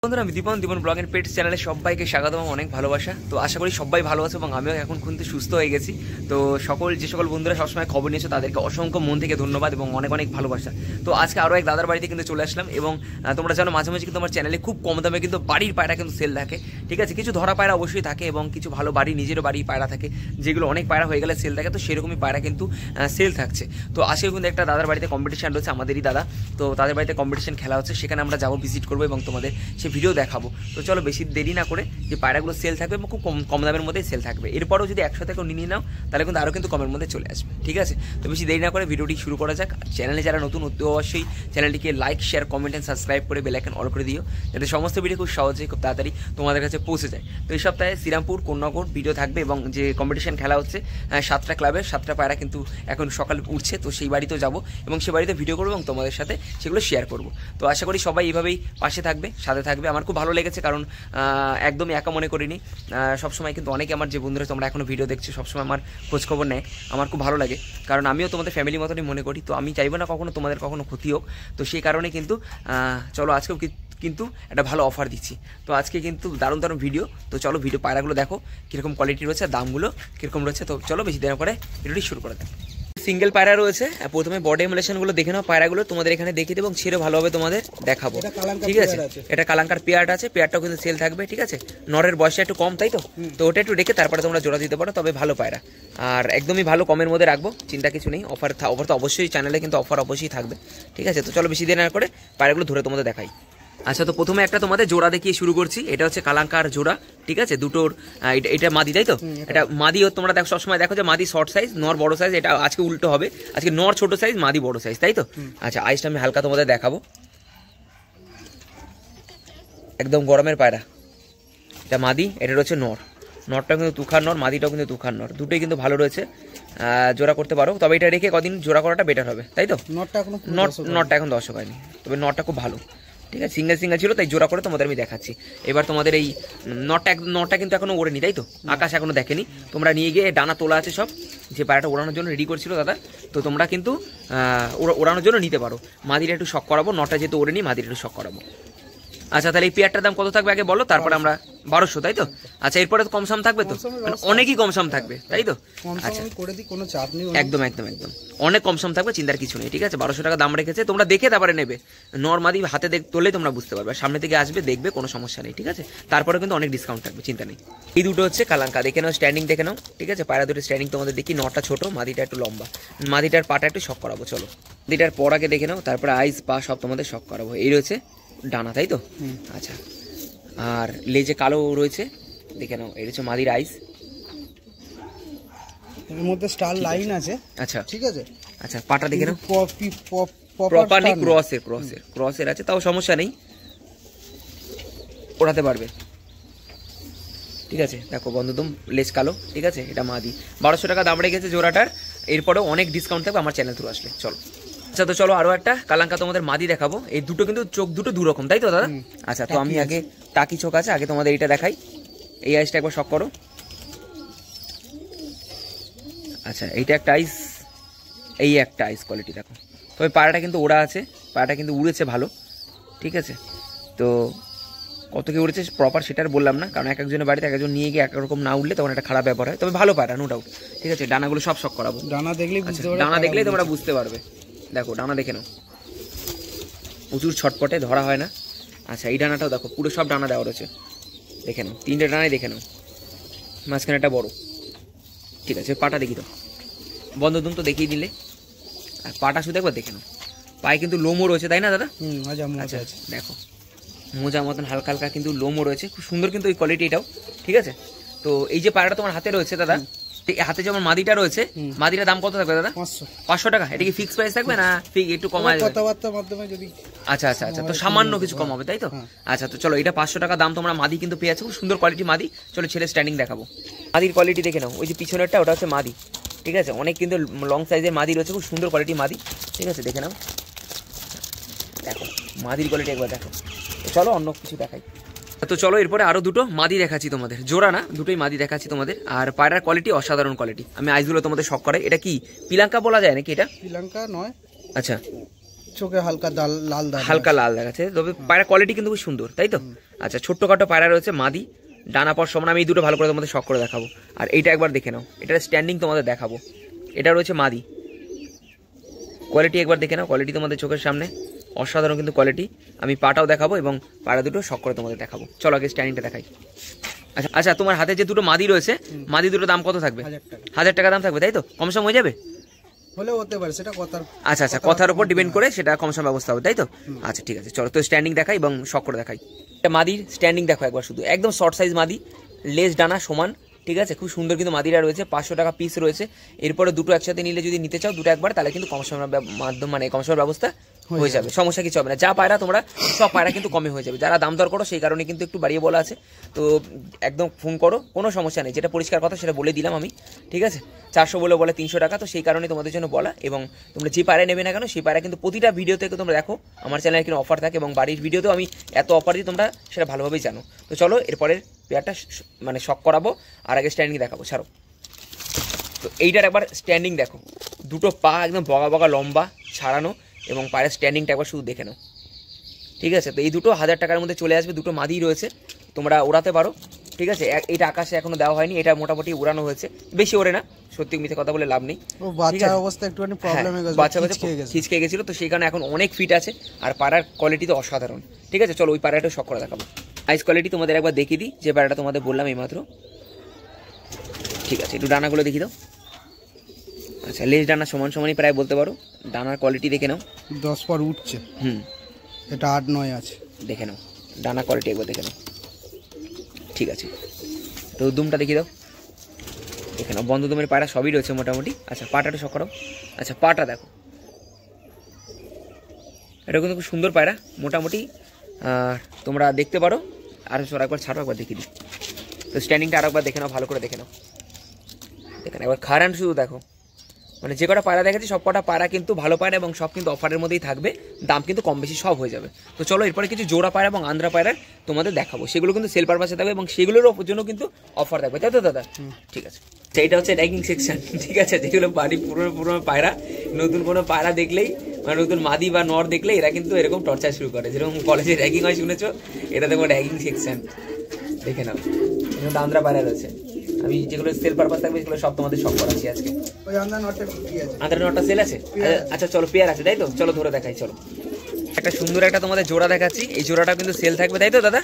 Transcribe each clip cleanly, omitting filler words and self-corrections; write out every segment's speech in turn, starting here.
বন্ধুরা আমি দীপন ব্লগের পেট চ্যানেলে সবাইকে স্বাগত এবং অনেক ভালোবাসা। তো আশা করি সবাই ভালো আছে এবং আমিও এখন কিন্তু সুস্থ হয়ে গেছি। তো যে সকল বন্ধুরা সবসময় খবর নিয়েছো তাদেরকে অসংখ্য মন থেকে ধন্যবাদ এবং অনেক ভালোবাসা। তো আজকে আরও এক দাদার বাড়িতে কিন্তু চলে আসলাম এবং তোমরা জানো মাঝে মাঝে কিন্তু আমার চ্যানেলে খুব কম দামে কিন্তু বাড়ির পায়রা কিন্তু সেল থাকে। ঠিক আছে, কিছু ধরা পায়রা অবশ্যই থাকে এবং কিছু ভালো নিজেরও বাড়ির পায়রা থাকে, যেগুলো অনেক পায়রা হয়ে গেলে সেল থাকে। তো সেরকমই পায়রা কিন্তু সেল থাকছে। তো আজকে কিন্তু একটা দাদার বাড়িতে কম্পিটিশান রয়েছে, আমাদেরই দাদা। তো তাদের বাড়িতে কম্পিটিশান খেলা হচ্ছে, সেখানে আমরা যাবো, ভিজিট করবো এবং তোমাদের সে ভিডিও দেখাবো। তো চলো বেশি দেরি না করে, যে পায়রাগুলো সেল থাকবে এবং খুব কম দামের মধ্যেই সেল থাকবে। এরপরেও যদি একসাথে কেউ নিয়ে নাও তাহলে কিন্তু আরও কিন্তু কমের মধ্যে চলে আসবে। ঠিক আছে, তো বেশি দেরি না করে ভিডিওটি শুরু করা যাক। চ্যানেলে যারা নতুন অবশ্যই চ্যানেলটিকে like, share, comment and subscribe করে বেল আইকন অল করে দিও, যাতে সমস্ত ভিডিও খুব সহজেই খুব তাড়াতাড়ি তোমাদের কাছে পৌঁছে যায়। তো এই সপ্তাহে শ্রীরামপুর কোন্নগর ভিডিও থাকবে এবং যে কম্পিটিশন খেলা হচ্ছে 7টা ক্লাবের 7টা পায়রা কিন্তু এখন সকালে উঠছে। তো সেই বাড়িতেও যাবো এবং সেই বাড়িতে ভিডিও করবো এবং তোমাদের সাথে সেগুলো শেয়ার করবো। তো আশা করি সবাই এইভাবেই পাশে থাকবে, সাথে থাকবে। আমার খুব ভালো লেগেছে, কারণ একদমই একা মনে করিনি। সবসময় কিন্তু অনেকে আমার যে বন্ধুরা তোমরা এখনও ভিডিও দেখছো, সবসময় আমার খোঁজখবর নেয়, আমার খুব ভালো লাগে, কারণ আমিও তোমাদের ফ্যামিলি মতনই মনে করি। তো আমি চাইবো না কখনো তোমাদের কখনো ক্ষতি হোক। তো সেই কারণে কিন্তু চলো আজকেও কিন্তু একটা ভালো অফার দিচ্ছি। তো আজকে কিন্তু দারুণ ভিডিও। তো চলো ভিডিও পায়রাগুলো দেখো কীরকম কোয়ালিটি রয়েছে, দামগুলো কীরকম রয়েছে। তো চলো বেশি দেরি করে ভিডিওটি শুরু করে দেয়। সিঙ্গেল পায়রা রয়েছে। প্রথমে বডি এমুলেশনগুলো দেখে নাও, পায়রাগুলো তোমাদের এখানে দেখিয়ে দেবো এবং ছেড়ে ভালোভাবে তোমাদের দেখাবো। ঠিক আছে, এটা কালাঙ্কার পেয়ারটা আছে, পেয়ারটাও কিন্তু সেল থাকবে। ঠিক আছে, নরের বয়সটা একটু কম, তাই তো? তো ওটা একটু রেখে তারপরে তোমরা জোড়া দিতে পারো, তবে ভালো পায়রা আর একদমই ভালো কমের মধ্যে রাখবো, চিন্তা কিছু নেই। অফার তো অবশ্যই চ্যানেলে কিন্তু অফার অবশ্যই থাকবে। ঠিক আছে, তো চলো বেশি দেরি না করে পায়রাগুলো ধরে তোমাদের দেখাই। আচ্ছা, তো প্রথমে একটা তোমাদের জোড়া দেখিয়ে শুরু করছি। এটা হচ্ছে কালাঙ্কার জোড়া। ঠিক আছে, দুটোর এটা মাদি, তাই তো? এটা মাদি। তোমরা দেখো সবসময় দেখো যে মাদি শর্ট সাইজ, নর বড় সাইজ। এটা আজকে উল্টো হবে, আজকে নর ছোট সাইজ, মাদি বড় সাইজ, তাই তো? আচ্ছা, আইসটা আমি হালকা তোমাদের দেখাবো। একদম গরমের পায়রা। এটা মাদি, এটা রয়েছে নর। নরটা কিন্তু তুখার নর, মাদিটাও কিন্তু তুখার নর, দুটোই কিন্তু ভালো রয়েছে। জোড়া করতে পারো, তবে এটা রেখে কদিন জোড়া করাটা বেটার হবে, তাই তো? নরটা এখন দর্শক হয়নি, তবে নরটা খুব ভালো। ঠিক আছে, সিঙ্গেল ছিল, তাই জোড়া করে তোমাদের আমি দেখাচ্ছি। এবার তোমাদের এই নটটা কিন্তু এখনো ওড়েনি, তাই তো? আকাশ এখনো দেখেনি। তোমরা নিয়ে গিয়ে ডানা তোলা আছে সব, যে পায়রাটা ওড়ানোর জন্য রেডি করছিল দাদা। তো তোমরা কিন্তু ওড়ানোর জন্য নিতে পারো। মাদিটা একটু শক করাবো, নটটা যেহেতু ওড়েনি মাদিটা একটু শক করাবো। আচ্ছা, তাহলে এই পেয়ারটার দাম কত থাকবে আগে বলো, তারপরে আমরা 1200, তাই তো? আচ্ছা, এরপরে তো কমসাম থাকবে, তো অনেকই কমসাম থাকবে, তাই তো? আচ্ছা, একদম অনেক কমসাম থাকবে, চিন্তার কিছু নেই। ঠিক আছে, 1200 টাকা দাম রেখেছে, তোমরা দেখে তারপরে নেবে। নর্মাদি হাতে তোলে তোমরা বুঝতে পারবে, সামনে থেকে আসবে দেখবে, কোনো সমস্যা নেই। ঠিক আছে, তারপরে কিন্তু অনেক ডিসকাউন্ট থাকবে, চিন্তা নেই। এই দুটো হচ্ছে কালাঙ্কা, দেখে নাও, স্ট্যান্ডিং দেখে নাও। ঠিক আছে, পায়রা দুটো স্ট্যান্ডিং তোমাদের দেখি। নটা ছোট, মাদিটা একটু লম্বা। মাদিটার পাটা একটু শক করাবো, চলো। মাদিটার পর আগে দেখে নাও, তারপরে আইস পা সব তোমাদের শক করাবো। এই রয়েছে ডানা, তাই তো? আচ্ছা, আর লেজে কালো রয়েছে, দেখে নাও। এই হচ্ছে মাদির আইস, এর মধ্যে স্টার লাইন আছে। আচ্ছা, ঠিক আছে। আচ্ছা, পাটা দেখে নাও, প্রপারলি ক্রসের আছে, তাও সমস্যা নেই, ওড়াতে পারবে। ঠিক আছে, দেখো বন্ধুদম লেজ কালো। ঠিক আছে, এটা মাদি, 1200 টাকা দাম রেখেছে জোড়াটার। এরপরেও অনেক ডিসকাউন্ট থাকবে আমার চ্যানেল থ্রু আসলে। চলো, আচ্ছা, তো চলো আরো একটা কালাঙ্কা তোমাদের মাদি দেখাবো। এই দুটো কিন্তু চোখ দুটো দুরকম, তাই তো দাদা? আচ্ছা, তো আমি আগে টাকি চোখ আছে, আগে তোমাদের এইটা দেখাই। এই আইসটা একবার শক করো। আচ্ছা, এইটা একটা আইস, এই একটা আইস কোয়ালিটি দেখো। তবে পায়রাটা কিন্তু ওড়া আছে, পায়রাটা কিন্তু উড়েছে ভালো। ঠিক আছে, তো কত কি উড়েছে প্রপার সেটা আর বললাম না, কারণ একজনের বাড়িতে একজন নিয়ে গিয়ে একরকম না উঠলে তখন একটা খারাপ ব্যাপার হয়। তবে ভালো পায়রা, নো ডাউট। ঠিক আছে, ডানাগুলো সব শক করাবো। ডানা দেখলেই তোমরা বুঝতে পারবে। দেখো ডানা দেখে নাও, প্রচুর ছটপটে, ধরা হয় না। আচ্ছা, এই ডানাটাও দেখো, পুরো সব ডানা দেওয়া রয়েছে, দেখে নাও। 3টে ডানাই দেখে নাও, মাঝখানে একটা বড়। ঠিক আছে, পাটা দেখি তো, বন্ধুদম তো দেখিয়ে দিলে। আর পাটা শুধু একবার দেখে নাও, পায়ে কিন্তু লোমও রয়েছে, তাই না দাদা? আচ্ছা, দেখো মোজা মতন হালকা হালকা কিন্তু লোমও রয়েছে, খুব সুন্দর কিন্তু এই কোয়ালিটি এটাও। ঠিক আছে, তো এই যে পায়রাটা তোমার হাতে রয়েছে দাদা, হাতে যেমন মাদিটা রয়েছে, মাদিটার দাম কত থাকবে দাদা? 500 টাকা। এটা কি ফিক্স প্রাইস থাকবে না একটু কমায়? কথাবার্তার মাধ্যমে যদি। আচ্ছা, তো সামান্য কিছু কম হবে, তাই তো? আচ্ছা, তো চলো, এটা 500 টাকা দাম। তোমরা মাদি কিন্তু পেয়ে আছো, খুব সুন্দর কোয়ালিটি মাদি। চলো ছেলে স্ট্যান্ডিং দেখাবো। মাদির কোয়ালিটি দেখে নাও, ওই যে পিছনেরটা ওটা হচ্ছে মাদি। ঠিক আছে, অনেক কিন্তু লং সাইজের মাদি রয়েছে, খুব সুন্দর কোয়ালিটি মাদি। ঠিক আছে, দেখে নাও, দেখো মাদির কোয়ালিটি একবার দেখো। চলো অন্য কিছু দেখাই। তো চলো এরপরে আরো দুটো মাদি দেখাচ্ছি তোমাদের, জোড়া না, দুটোই মাদি দেখাচ্ছি তোমাদের। আর পায়রার কোয়ালিটি অসাধারণ কোয়ালিটি। আমি আইসগুলো তোমাদের শক করে। এটা কি পিলাঙ্কা বলা যায় নাকি? এটা পিলাঙ্কা নয়। আচ্ছা, চোখে হালকা লাল দাগ হালকা লাল দেখাচ্ছে, তবে পায়রা কোয়ালিটি কিন্তু খুব সুন্দর, তাই তো? আচ্ছা, ছোট্টখাটো পায়রা রয়েছে, মাদি, ডানা পর সমান। আমি এই দুটো ভালো করে তোমাদের শখ করে দেখাবো। আর এইটা একবার দেখে নাও, এটার স্ট্যান্ডিং তোমাদের দেখাবো। এটা রয়েছে মাদি, কোয়ালিটি একবার দেখে নাও, কোয়ালিটি তোমাদের চোখের সামনে অসাধারণ কিন্তু কোয়ালিটি। আমি পাটাও দেখাবো এবং পায়রা দুটো শখ করে তোমাদের দেখাবো। চলো আগে স্ট্যান্ডিংটা দেখাই। আচ্ছা আচ্ছা, তোমার হাতে যে দুটো মাদি রয়েছে, মাদি দুটো দাম কত থাকবে? 1000 টাকা দাম থাকবে, তাই তো? কম সম হয়ে যাবে? হলেও হতে পারে, সেটা কথার। আচ্ছা আচ্ছা, কথার উপর ডিপেন্ড করে সেটা কম সম ব্যবস্থা হবে, তাই তো? আচ্ছা ঠিক আছে, চলো তো স্ট্যান্ডিং দেখাই এবং শখ করে দেখাই। এটা মাদির স্ট্যান্ডিং দেখো একবার শুধু, একদম শর্ট সাইজ মাদি, লেজ ডানা সমান, ঠিক আছে? খুব সুন্দর কিন্তু মাদিরা রয়েছে, 500 টাকা পিস রয়েছে। এরপরে দুটো একসাথে নিলে, যদি নিতে চাও দুটো একবার, তাহলে কিন্তু কম সময়ের মাধ্যম মানে কম সময়ের ব্যবস্থা হয়ে যাবে, সমস্যা কিছু হবে না। যা পায়রা তোমরা সব পায়রা কিন্তু কমে হয়ে যাবে। যারা দাম দর করো সেই কারণে কিন্তু একটু বাড়িয়ে বলা আছে, তো একদম ফোন করো, কোনো সমস্যা নেই। যেটা পরিষ্কার কথা সেটা বলে দিলাম আমি, ঠিক আছে? 400 বলে 300 টাকা, তো সেই কারণে তোমাদের জন্য বলা। এবং তোমরা যে পায়রা নেবে না কেন, সেই পায়রা কিন্তু প্রতিটা ভিডিও থেকে তোমরা দেখো আমার চ্যানেলে কিন্তু অফার থাকে, এবং বাড়ির ভিডিওতেও আমি এত অফার দিই, তোমরা সেটা ভালোভাবেই জানো। তো চলো এরপরের পেয়ারটা মানে শখ করাবো, আর আগে স্ট্যান্ডিং দেখাবো। ছাড়ো, তো এইটার একবার স্ট্যান্ডিং দেখো, দুটো পা একদম বগা বগা লম্বা ছাড়ানো, এবং পায়ের স্ট্যান্ডিংটা একবার শুধু দেখে নাও, ঠিক আছে? তো এই দুটো 1000 টাকার মধ্যে চলে আসবে। দুটো মাদিই রয়েছে, তোমরা ওড়াতে পারো, ঠিক আছে? এটা আকাশে এখনো দেওয়া হয়নি, এটা মোটামুটি উড়ানো হয়েছে, বেশি ওড়ে না, সত্যি মিথ্যে কথা বলে লাভ নেই। বাচ্চা অবস্থা একটুখানি প্রবলেম হয়ে গেছে, বাচ্চা খিচকে গেছিল, তো সেই কারণে এখন অনেক ফিট আছে, আর পাড়ার কোয়ালিটি তো অসাধারণ, ঠিক আছে? চলো ওই পাড়াটা শখ করে দেখাবো। আইস কোয়ালিটি তোমাদের একবার দেখিয়ে দিই, যে পাড়াটা তোমাদের বললাম এইমাত্র, ঠিক আছে? একটু ডানাগুলো দেখিয়ে দাও। আচ্ছা, লেজ ডানা সমান সমানই প্রায় বলতে পারো, ডানার কোয়ালিটি দেখে নাও, 10 পর উঠছে। এটা 8-9 আছে, দেখে নাও ডানা কোয়ালিটি একবার দেখে নাও, ঠিক আছে? তো দুমটা দেখিয়ে দাও, দেখে নাও, বন্ধ দুমের পায়রা সবই রয়েছে মোটামুটি। আচ্ছা, পাটাটা শখ করাও। আচ্ছা, পাটা দেখো, এটা কিন্তু খুব সুন্দর পায়রা মোটামুটি, তোমরা দেখতে পারো। আর একবার ছাড়ো, একবার দেখিয়ে দিই। তো স্ট্যান্ডিংটা আরেকবার দেখে নাও, ভালো করে দেখে নাও, দেখে নাও একবার খারান শুধু দেখো। মানে যে কটা পায়রা দেখেছি সব কটা পায়রা কিন্তু ভালো পায়রা, এবং সব কিন্তু অফারের মধ্যেই থাকবে, দাম কিন্তু কম বেশি সব হয়ে যাবে। তো চলো এরপরে কিছু জোড়া পায়রা এবং আন্দ্রা পায়রার তোমাদের দেখাবো, সেগুলো কিন্তু সেল পারপাসে থাকবে, এবং সেগুলোর জন্য কিন্তু অফার থাকবে, তাই তো দাদা? ঠিক আছে, সেইটা হচ্ছে র্যাগিং সেকশন, ঠিক আছে? যেগুলো বাড়ি পুরনো পায়রা, নতুন কোনো পায়রা দেখলেই, মানে নতুন মাদি বা নর দেখলে এরা কিন্তু এরকম টর্চার শুরু করে, যেরকম কলেজে র্যাগিং হয় শুনেছো, এটা দেখো র্যাগিং সেকশন, দেখে নাও। এখানে আন্দ্রা পায়রা রয়েছে, আমি যেগুলো সেল পারপাস থাকবে সেগুলো সব তোমাদের শখ করাচ্ছি আজকে। আন্দ্রা নটটা সেল আছে? আচ্ছা চলো, পেয়ার আছে তাই তো? চলো ধরে দেখাই, চলো। একটা সুন্দর একটা তোমাদের জোড়া দেখাচ্ছি, এই জোড়াটা কিন্তু সেল থাকবে, তাই তো দাদা?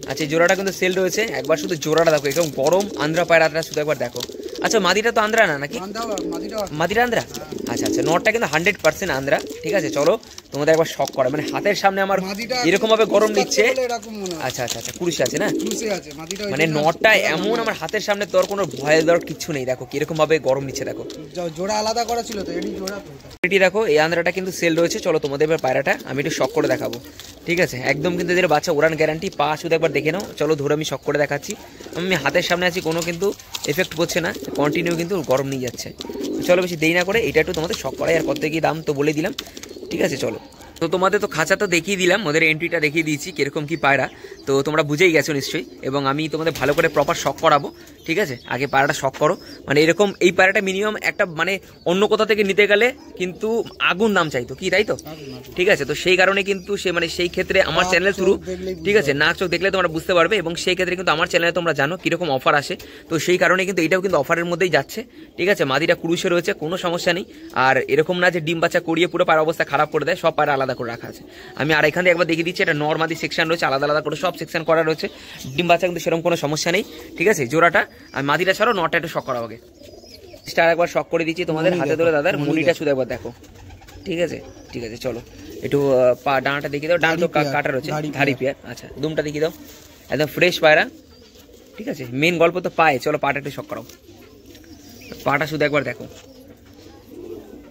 আচ্ছা, এই জোড়াটা কিন্তু সেল রয়েছে, একবার শুধু জোড়াটা দেখো, একদম গরম আন্দ্রা পায়রাটা শুধু একবার দেখো। আচ্ছা, মাদিটা তো আন্দ্রা না নাকি? মাদিটা আন্দ্রা? আচ্ছা আচ্ছা, নটটা কিন্তু 100% আন্দ্রা, ঠিক আছে? চলো তোমাদের একবার শখ করা, মানে হাতের সামনে আমার এরকম ভাবে গরম নিচ্ছে। আচ্ছা আচ্ছা আচ্ছা, কুরুশে আছে না, মানে নটটা এমন আমার হাতের সামনে, তোর কোনো ভয় দেওয়ার কিছু নেই, দেখো কিরকম ভাবে গরম নিচ্ছে, দেখো জোড়া আলাদা করা ছিল তো, এটি দেখো, এই আন্দ্রাটা কিন্তু সেল রয়েছে। চলো তোমাদের এবার পায়রাটা আমি একটু শখ করে দেখাবো, ঠিক আছে? একদম কিন্তু এদের বাচ্চা উড়ান গ্যারান্টি, পা শুধু একবার দেখে নাও। চলো ধরে আমি শখ করে দেখাচ্ছি, আমি হাতের সামনে আছি, কোনো কিন্তু এফেক্ট করছে না, কন্টিনিউ কিন্তু গরম নিয়ে যাচ্ছে। চলো বেশি দেরি না করে এটা একটু তোমাদের শখ করাই, আর কত কি দাম তো বলে দিলাম, ঠিক আছে? চলো, তো তোমাদের তো খাঁচা তো দেখিয়ে দিলাম, ওদের এন্ট্রিটা দেখিয়ে দিয়েছি কিরকম কি পায়রা, তো তোমরা বুঝেই গেছো নিশ্চয়ই, এবং আমি তোমাদের ভালো করে প্রপার শখ করাবো, ঠিক আছে? আগে পায়রাটা শখ করো, মানে এরকম এই পায়রাটা মিনিমাম একটা মানে অন্য কোথা থেকে নিতে গেলে কিন্তু আগুন দাম চাইতো কি, তাই তো? ঠিক আছে, তো সেই কারণে কিন্তু সে মানে সেই ক্ষেত্রে আমার চ্যানেল থ্রু, ঠিক আছে, নাক চোখ দেখলে তোমরা বুঝতে পারবে, এবং সেই ক্ষেত্রে কিন্তু আমার চ্যানেলে তোমরা জানো কিরকম অফার আসে, তো সেই কারণে কিন্তু এটাও কিন্তু অফারের মধ্যেই যাচ্ছে, ঠিক আছে? মাদিটা কুরুশে রয়েছে, কোনো সমস্যা নেই, আর এরকম না যে ডিম বাচ্চা করিয়ে পুরো পায়রা অবস্থা খারাপ করে দেয়, সব পায়রা আলাদা করে রাখা আছে। আমি আর এখান থেকে একবার দেখিয়ে দিচ্ছি, এটা নর মাদি সেকশন রয়েছে, আলাদা আলাদা করে সব সেকশন করা রয়েছে, ডিম বাচ্চা কিন্তু সেরকম কোনো সমস্যা নেই, ঠিক আছে? জোড়াটা আর মাদিটা ছাড়াও নটা একটু শখ করা হবে, স্টার একবার শখ করে দিচ্ছি তোমাদের হাতে ধরে, দাদার মুনিটা শুধু একবার দেখো, ঠিক আছে? ঠিক আছে, চলো একটু পা ডানাটা দেখিয়ে দাও, ডানা তো কাটা রয়েছে, ধারি পেয়ার। আচ্ছা, দুমটা দেখিয়ে দাও, একদম ফ্রেশ পায়রা, ঠিক আছে? মেন গল্প তো পায়ে, চলো পাটা একটু শখ করাও, পাটা শুধু একবার দেখো,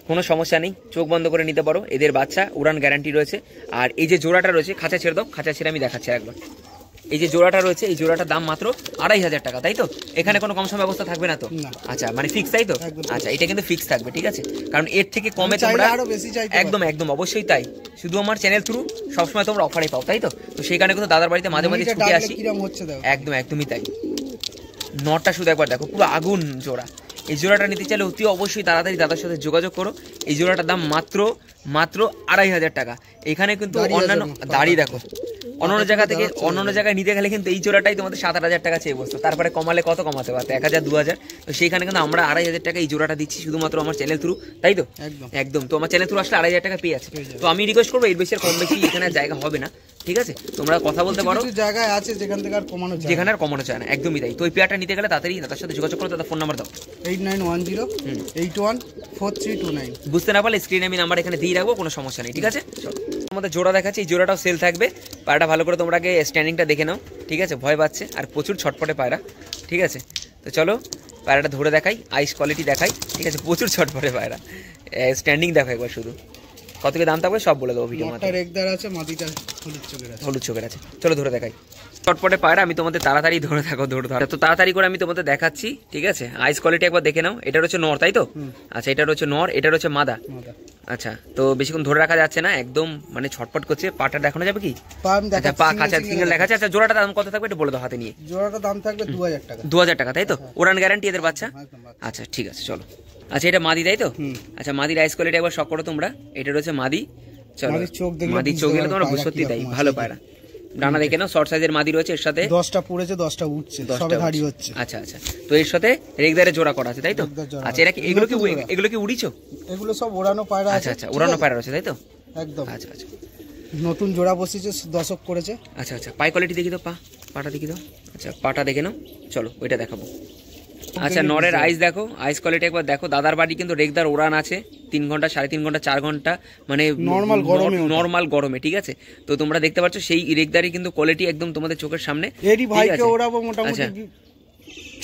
কোনো সমস্যা নেই, চোখ বন্ধ করে নিতে পারো, এদের বাচ্চা উড়ান গ্যারান্টি রয়েছে। আর এই যে জোড়াটা রয়েছে, খাঁচা ছেড়ে দাও, খাঁচা ছেড়ে আমি দেখাচ্ছি একবার। এই যে জোড়াটা রয়েছে, এই জোড়াটার দাম মাত্র 2500 টাকা, তাই তো? এখানে কোনো কম সম ব্যবস্থা থাকবে না তো? আচ্ছা, মানে ফিক্স, তাই তো? আচ্ছা, এটা কিন্তু ফিক্স থাকবে, ঠিক আছে? কারণ এর থেকে কমে তোমরা একদম একদম অবশ্যই তাই, শুধু আমার চ্যানেল থ্রু সবসময় তোমরা অফারে পাও, তাই তো? তো সেই কারণে কিন্তু দাদার বাড়িতে মাঝে মাঝে ছুটে আসি, একদম একদমই তাই। নটটা শুধু একবার দেখো, পুরো আগুন জোড়া। এই জোড়াটা নিতে চাইলে অতি অবশ্যই তাড়াতাড়ি দাদার সাথে যোগাযোগ করো, এই জোড়াটার দাম মাত্র মাত্র 2500 টাকা। এখানে কিন্তু অন্যান্য দাঁড়িয়ে দেখো, অন্যান্য জায়গা থেকে অন্যান্য জায়গায় নিতে গেলে কিন্তু এই জোড়াটাই তোমাদের 7000 টাকা চেয়ে বসতো, তারপরে কমালে কত কমাতে পারতো, 1000 2000, তো সেইখানে কিন্তু আমরা 2500 টাকা এই জোড়াটা দিচ্ছি শুধুমাত্র আমার চ্যানেল থ্রু, তাই তো? একদম। তো আমার চ্যানেল থ্রু আসলে 2500 টাকা পেয়ে আছে। তো আমি রিকোয়েস্ট করবো এর বেশি আর কম বেশি এখানে জায়গা হবে না, ঠিক আছে? তোমরা কথা বলতে পারো, জায়গায় আছে যেখান থেকে আর কমানো যায়, যেখানে আর কমানো চায় না, একদমই তাই। তো ওই পেয়ারটা নিতে গেলে তাড়াতাড়ি তার সাথে যোগাযোগ করো, তাদের ফোন নাম্বার দাও। 8910814329। বুঝতে না পারলে স্ক্রিনে আমি নাম্বার এখানে দিয়ে রাখবো, কোনো সমস্যা নেই, ঠিক আছে? আমাদের জোড়া দেখাচ্ছি, এই জোড়াটাও সেল থাকবে। পায়রাটা ভালো করে তোমরা আগে স্ট্যান্ডিংটা দেখে নাও, ঠিক আছে? ভয় পাচ্ছে আর প্রচুর ছটপটে পায়রা, ঠিক আছে? তো চলো পায়রাটা ধরে দেখাই, আইস কোয়ালিটি দেখাই, ঠিক আছে? প্রচুর ছটপটে পায়রা, স্ট্যান্ডিং দেখো একবার শুধু, কত কি দাম থাকবে সব বলে দেবো ভিডিও মধ্যে। হলুদ চোখের আছে, চলো ধরে দেখাই। চটপটে পায়রা আমি তোমাদের তাড়াতাড়ি ধরে থাকো, ধরে তো তাড়াতাড়ি করে আমি তোমাদের দেখাচ্ছি, ঠিক আছে? আইস কোয়ালিটি একবার দেখে নাও। এটা হচ্ছে নর, তাই তো? আচ্ছা, এটা হচ্ছে নর, এটা হচ্ছে মাদা। আচ্ছা, তো বেশিক্ষণ ধরে রাখা যাচ্ছে না, একদম মানে ছটপট করছে। পাটা দেখানো যাবে কি? আচ্ছা, পা কাঁচা সিঙ্গেল দেখা যাচ্ছে। আচ্ছা, জোড়াটা দাম কত থাকবে একটু বলে দাও হাতে নিয়ে। জোড়াটা দাম থাকবে 2000 টাকা। 2000 টাকা, তাই তো? ওরান গ্যারান্টি এদের বাচ্চা? আচ্ছা, ঠিক আছে, চলো। আচ্ছা, এটা মাদি, তাই তো? আচ্ছা, মাদির আইস কোয়ালিটি একবার শক করো তোমরা। এটা রয়েছে মাদি, চলো। মাদির চোখ দেখলে তোমরা সত্যি তাই ভালো পায়রা। ডানা দেখে নাও, শর্ট সাইজের মাদি রয়েছে, এর সাথে 10টা পড়েছে, 10টা উঠছে, সবে ধাড়ি হচ্ছে। আচ্ছা আচ্ছা, তো এর সাথে রেগদারে জোড়া করা আছে, তাই তো? আচ্ছা, এগুলো কি উড়িছো? এগুলো সব ওড়ানো পায়রা আছে। আচ্ছা আচ্ছা, ওড়ানো পায়রা আছে, তাই তো? একদম। আচ্ছা আচ্ছা, নতুন জোড়া বসেছে, দশক করেছে। আচ্ছা আচ্ছা, পাই কোয়ালিটি দেখি দাও, পাটা দেখি দাও। আচ্ছা, পাটা দেখে নাও, চলো ওইটা দেখাবো। আচ্ছা, নরের আইস দেখো, আইস কোয়ালিটি একবার দেখো। দাদার বাড়ি কিন্তু রেগদার ওড়ান আছে, 3 ঘন্টা 3.5 ঘন্টা 4 ঘন্টা, মানে নর্মাল গরমে, ঠিক আছে? তো তোমরা দেখতে পাচ্ছ সেই রেগদারই কিন্তু কোয়ালিটি একদম তোমাদের চোখের সামনে। এরই ভাইকে ওড়াবো মোটামুটি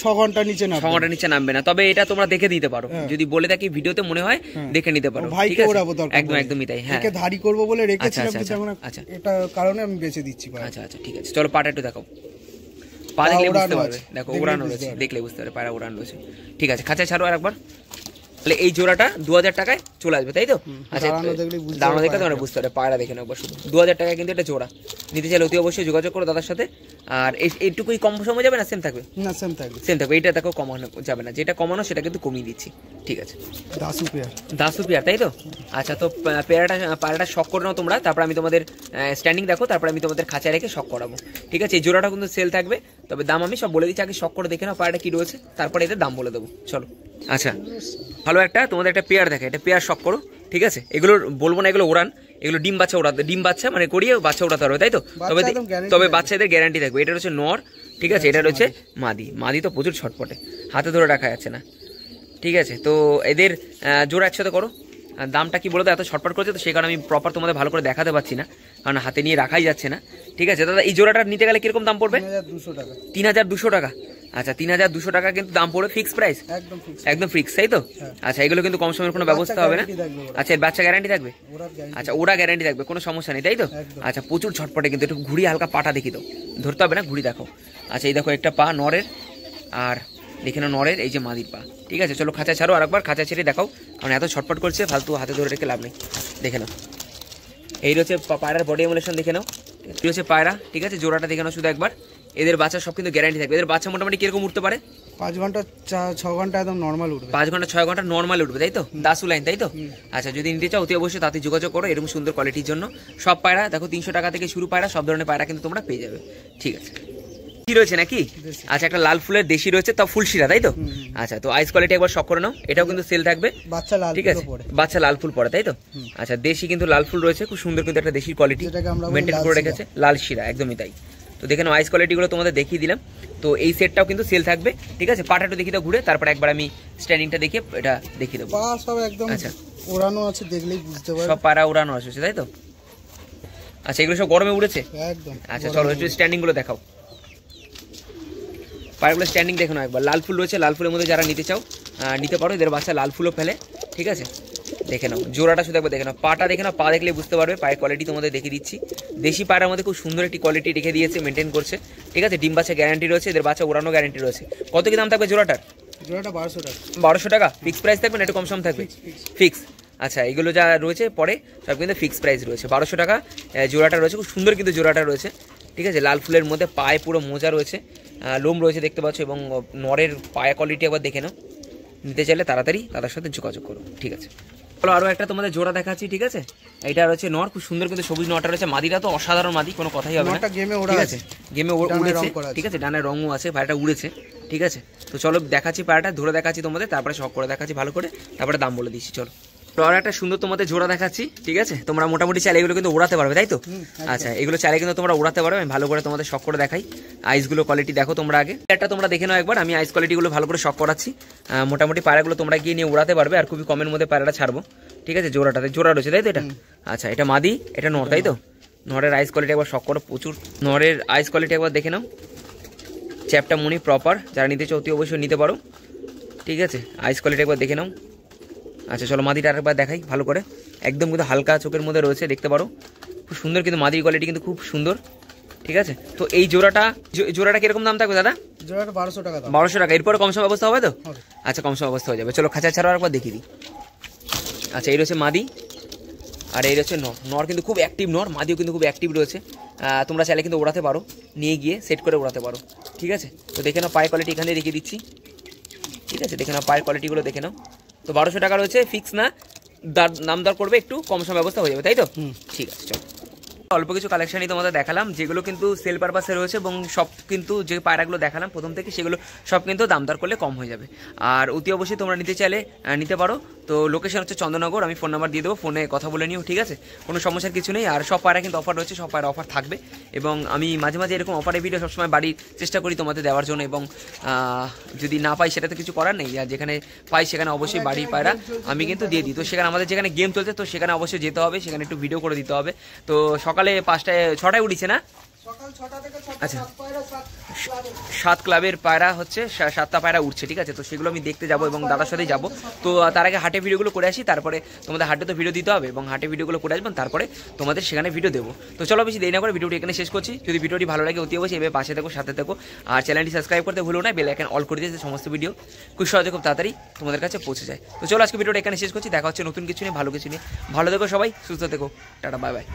6 ঘন্টা নিচে নামবে, 6 ঘন্টা নিচে নামবে না, তবে এটা তোমরা দেখে দিতে পারো, যদি বলে থাকি ভিডিওতে মনে হয় দেখে নিতে পারো, ঠিক আছে? একদম একদমই তাই। হ্যাঁ, একে ধাড়ি করব বলে রেখেছিলাম, কিন্তু এখন আচ্ছা এটা কারণে আমি বেঁচে দিচ্ছি। আচ্ছা আচ্ছা, ঠিক আছে, চলো পাটা একটু দেখাও। পা দেখলে বুঝতে পারবে, দেখো ওড়ানো রয়েছে, দেখলে বুঝতে পারবে পায়রা ওড়ানো রয়েছে, ঠিক আছে? খাঁচা ছাড়ো আর একবার। তাহলে এই জোড়াটা 2000 টাকায় চলে আসবে, তাই তো? আচ্ছা, দাঁড়ানো দেখে তোমরা বুঝতে পারবে, পায়রা দেখে নাও একবার শুধু। 2000 টাকায় কিন্তু এটা জোড়া। নিতে চাইলে অতি অবশ্যই যোগাযোগ করো দাদার সাথে। আর এইটুকুই কম সময় যাবে না, সেম থাকবে? না, সেম থাকবে, সেম থাকবে। এটা দেখো কমানো যাবে না, যেটা কমানো সেটা কিন্তু কমিয়ে দিচ্ছি, ঠিক আছে? দাসু পেয়ার, তাই তো? আচ্ছা, তো পায়রাটা শক করে নাও তোমরা, তারপর আমি তোমাদের স্ট্যান্ডিং দেখো, তারপর আমি তোমাদের খাঁচায় রেখে শক করাবো, ঠিক আছে? এই জোড়াটা কিন্তু সেল থাকবে, তবে দাম আমি সব বলে দিচ্ছি, আগে শক করে দেখে নাও পায়রাটা কি রয়েছে, তারপরে এদের দাম বলে দেবো, চলো। আচ্ছা, ভালো একটা তোমাদের একটা পেয়ার দেখে, এটা পেয়ার শক করো, ঠিক আছে? এগুলো বলবো না এগুলো ওড়ান, এগুলো ডিম বাচ্চা মানে করিয়ে বাচ্চা ওড়াতে পারবে, তাই তো? তবে বাচ্চাদের গ্যারান্টি থাকবে। এটা হচ্ছে নর, ঠিক আছে? এটা রয়েছে মাদি তো প্রচুর ছটপটে, হাতে ধরে রাখা যাচ্ছে না, ঠিক আছে? তো এদের জোড়া একসাথে করো। দামটা কি বলো তো, এত ছটপট করছে তো সেই কারণে আমি প্রপার তোমাদের ভালো করে দেখাতে পারছি না, কারণ হাতে নিয়ে রাখাই যাচ্ছে না, ঠিক আছে? দাদা, এই জোড়াটা নিতে গেলে কিরকম দাম পড়বে? 3200 টাকা। আচ্ছা, 3200 টাকা কিন্তু দাম পড়বে, ফিক্স প্রাইস, একদম ফিক্স, তাই তো? আচ্ছা, এগুলো কিন্তু কম সময়ের কোনো ব্যবস্থা হবে না। আচ্ছা, এর বাচ্চা গ্যারান্টি থাকবে? আচ্ছা, ওরা গ্যারান্টি থাকবে, কোনো সমস্যা নেই, তাই তো? আচ্ছা, প্রচুর ছটপটে কিন্তু, একটু ঘুরি হালকা পাটা দেখি দাও, ধরতে হবে না, ঘুরি দেখো। আচ্ছা, এই দেখো একটা পা নরের, আর দেখে নাও নরের এই যে মাদির পা, ঠিক আছে? চলো খাঁচা ছাড়ো আর একবার, খাঁচা ছেড়ে দেখাও, কারণ এত ছটপট করছে, ফালতু হাতে ধরে রেখে লাভ নেই। দেখে নাও, এই রয়েছে পায়রার বডি এমুলেশন, দেখে নাও, এই হচ্ছে পায়রা, ঠিক আছে? জোড়াটা দেখে নাও শুধু একবার। এদের বাচ্চা সব কিন্তু গ্যারান্টি থাকবে। এদের বাচ্চা মোটামুটি কিরকম উঠতে পারে? 5 ঘন্টা 6 ঘন্টা একদম নর্মাল উঠবে, 5 ঘন্টা 6 ঘন্টা নর্মাল উঠবে, তাই তো? দাসু লাইন, তাই তো? আচ্ছা, যদি নিতে চাও অতি অবশ্যই তাতে যোগাযোগ করো, এরকম সুন্দর কোয়ালিটির জন্য। সব পায়রা দেখো 300 টাকা থেকে শুরু পায়রা, সব ধরনের পায়রা কিন্তু তোমরা পেয়ে যাবে, ঠিক আছে? কি রয়েছে নাকি? আচ্ছা, একটা লাল ফুলের দেশি রয়েছে, তাও ফুলশিরা, তাই তো? আচ্ছা, তো আইস কোয়ালিটি একবার শক করে নাও, এটাও কিন্তু সেল থাকবে, ঠিক আছে? বাচ্চা লাল ফুল পড়ে, তাই তো? আচ্ছা, দেশি কিন্তু লাল ফুল রয়েছে, খুব সুন্দর কিন্তু একটা দেশি কোয়ালিটি মেনটেন করে রেখেছে, লাল শিরা, একদমই তাই। তো দেখে নাও, আইস কোয়ালিটিগুলো তোমাদের দেখিয়ে দিলাম। তো এই সেটটাও কিন্তু সেল থাকবে, ঠিক আছে? পাটাটা দেখি দাও ঘুরে, তারপর একবার আমি স্ট্যান্ডিংটা দেখিয়ে এটা দেখিয়ে দেবো। আচ্ছা, ওড়ানো আছে, দেখলেই বুঝতে পারবে, সব পায়রা ওড়ানো আছে, তাই তো? আচ্ছা, এগুলো সব গরমে উড়েছে একদম। আচ্ছা, চলো একটু স্ট্যান্ডিংগুলো দেখাও, পায়রাগুলো স্ট্যান্ডিং দেখো না একবার। লাল ফুল রয়েছে, লাল ফুলের মধ্যে যারা নিতে চাও নিতে পারো, এদের বাচ্চা লাল ফুলও ফেলে, ঠিক আছে? দেখে নাও জোড়াটা শুধু একবার দেখে নাও, পাটা দেখে নাও, পা দেখলে বুঝতে পারবে। পায়ের কোয়ালিটি তোমাদের দেখিয়ে দিচ্ছি। দেশি পায়রার মধ্যে খুব সুন্দর একটি কোয়ালিটি রেখে দিয়েছে, মেনটেন করছে, ঠিক আছে? ডিম বাচ্চা গ্যারান্টি রয়েছে, এদের বাচ্চা ওড়ানো গ্যারান্টি রয়েছে। কত কি দাম থাকবে জোড়াটার? 1200 টাকা ফিক্স প্রাইস থাকবে না, একটু কম সম থাকবে? ফিক্স। আচ্ছা, এগুলো যা রয়েছে পরে সব কিন্তু ফিক্স প্রাইস রয়েছে, 1200 টাকা জোড়াটা রয়েছে। খুব সুন্দর কিন্তু জোড়াটা রয়েছে, ঠিক আছে? লাল ফুলের মধ্যে পায়ে পুরো মোজা রয়েছে, লোম রয়েছে দেখতে পাচ্ছ, এবং নরের পায়া কোয়ালিটি একবার দেখে নাও। নিতে চাইলে তাড়াতাড়ি তাদের সাথে যোগাযোগ করো, ঠিক আছে? চলো আরো একটা তোমাদের জোড়া দেখাচ্ছি, ঠিক আছে? এটা রয়েছে নর, খুব সুন্দর কিন্তু সবুজ নরটা রয়েছে। মাদিটা তো অসাধারণ মাদি, কোনো কথাই হবে না। নরটা গেমে ওড়া ঠিক আছে, গেমে উড়েছে, ঠিক আছে? ডানের রঙও আছে, পায়রাটা উড়েছে, ঠিক আছে? তো চলো দেখাচ্ছি পায়রাটা, ধরে দেখাচ্ছি তোমাদের, তারপরে শখ করে দেখাচ্ছি ভালো করে, তারপরে দাম বলে দিচ্ছি। চলো আর একটা সুন্দর তোমাদের জোড়া দেখাচ্ছি, ঠিক আছে? তোমরা মোটামুটি চাইলে এগুলো কিন্তু উড়াতে পারবে, তাই তো? আচ্ছা, এগুলো চাইলে কিন্তু তোমরা উড়াতে পারবে। আমি ভালো করে তোমাদের শখ করে দেখাই। আইসগুলো কোয়ালিটি দেখো তোমরা আগে, একটা তোমরা দেখে নাও একবার। আমি আইস কোয়ালিটিগুলো ভালো করে শখ করাচ্ছি। মোটামুটি পায়রাগুলো তোমরা গিয়ে নিয়ে উড়াতে পারবে, আর খুবই কমের মধ্যে পায়রাটা ছাড়বো, ঠিক আছে? জোড়াটাতে জোড়া রয়েছে, তাই তো? এটা আচ্ছা, এটা মাদি, এটা নর, তাই তো? নরের আইস কোয়ালিটি একবার শখ করো, প্রচুর নরের আইস কোয়ালিটি একবার দেখে নাও। চ্যাপটা মনি প্রপার, যারা নিতে চাও অতি অবশ্যই নিতে পারো, ঠিক আছে? আইস কোয়ালিটি একবার দেখে নাও। আচ্ছা চলো মাদিটা আরেকবার দেখাই ভালো করে, একদম কিন্তু হালকা চোখের মধ্যে রয়েছে, দেখতে পারো খুব সুন্দর, কিন্তু মাদির কোয়ালিটি কিন্তু খুব সুন্দর, ঠিক আছে? তো এই জোড়াটা কিরকম দাম থাকবে দাদা? জোড়াটা 1200 টাকা। 1200 টাকা, এরপরে কম সম ব্যবস্থা হবে তো? আচ্ছা, কম সম ব্যবস্থা হয়ে যাবে। চলো খাঁচা ছাড়াও একবার দেখিয়ে দিই। আচ্ছা, এই রয়েছে মাদি, আর এই রয়েছে নর। নর কিন্তু খুব অ্যাক্টিভ নর, মাদিও কিন্তু খুব অ্যাক্টিভ রয়েছে। তোমরা চাইলে কিন্তু ওড়াতে পারো, নিয়ে গিয়ে সেট করে ওড়াতে পারো, ঠিক আছে? তো দেখে নাও পায়ের কোয়ালিটি, এখানে দেখিয়ে দিচ্ছি, ঠিক আছে? দেখে নাও পায়ের কোয়ালিটিগুলো দেখে নাও। তো 1200 টাকা রয়েছে, ফিক্স না, দাম দর করবে, একটু কম সময় ব্যবস্থা হয়ে যাবে, তাই তো? ঠিক আছে চলো। অল্প কিছু কালেকশনই তোমাদের দেখালাম, যেগুলো কিন্তু সেল পারপাসে রয়েছে, এবং সব কিন্তু যে পায়রাগুলো দেখালাম প্রথম থেকে, সেগুলো সব কিন্তু দাম দর করলে কম হয়ে যাবে। আর অতি অবশ্যই তোমরা নিতে চাইলে নিতে পারো। তো লোকেশন হচ্ছে চন্দননগর, আমি ফোন নাম্বার দিয়ে দেবো, ফোনে কথা বলে নিও, ঠিক আছে? কোনো সমস্যার কিছু নেই। আর সব পায়রা কিন্তু অফার রয়েছে, সব পায়রা অফার থাকবে, এবং আমি মাঝে মাঝে এরকম অফারের ভিডিও সবসময় বাড়ির চেষ্টা করি তোমাদের দেওয়ার জন্য, এবং যদি না পাই সেটা তো কিছু করার নেই। আর যেখানে পাই সেখানে অবশ্যই বাড়ির পায়রা আমি কিন্তু দিয়ে দিই। তো সেখানে আমাদের যেখানে গেম চলছে, তো সেখানে অবশ্যই যেতে হবে, সেখানে একটু ভিডিও করে দিতে হবে। তো সকালে 6টায় উঠেছে না? আচ্ছা, 7 ক্লাবের পায়রা হচ্ছে, 7টা পায়রা উঠছে, ঠিক আছে? তো সেগুলো আমি দেখতে যাবো, এবং দাদার সাথেই যাবো। তো তার আগে হাটে ভিডিওগুলো করে আসি, তারপরে তোমাদের হাটে তো ভিডিও দিতে হবে, এবং হাটে ভিডিওগুলো করে আসবেন, তারপরে তোমাদের সেখানে ভিডিও দেবো। তো চলো বেশি দেরি না করে ভিডিওটি এখানে শেষ করছি। যদি ভিডিওটি ভালো লাগে অতি অবশ্যই এভাবে পাশে থাকো, সাথে থাকো, আর চ্যানেলটি সাবস্ক্রাইব করতে ভুলো না, বেল আইকন অল করে দিয়েছে, সমস্ত ভিডিও খুব সহজে খুব তাড়াতাড়ি তোমাদের কাছে পৌঁছে যায়। তো চলো আজকে ভিডিওটা এখানে শেষ করছি, দেখা হচ্ছে নতুন কিছু নিয়ে, ভালো কিছু নিয়ে। ভালো থেকো সবাই, সুস্থ থেকো, টাটা, বাই বাই।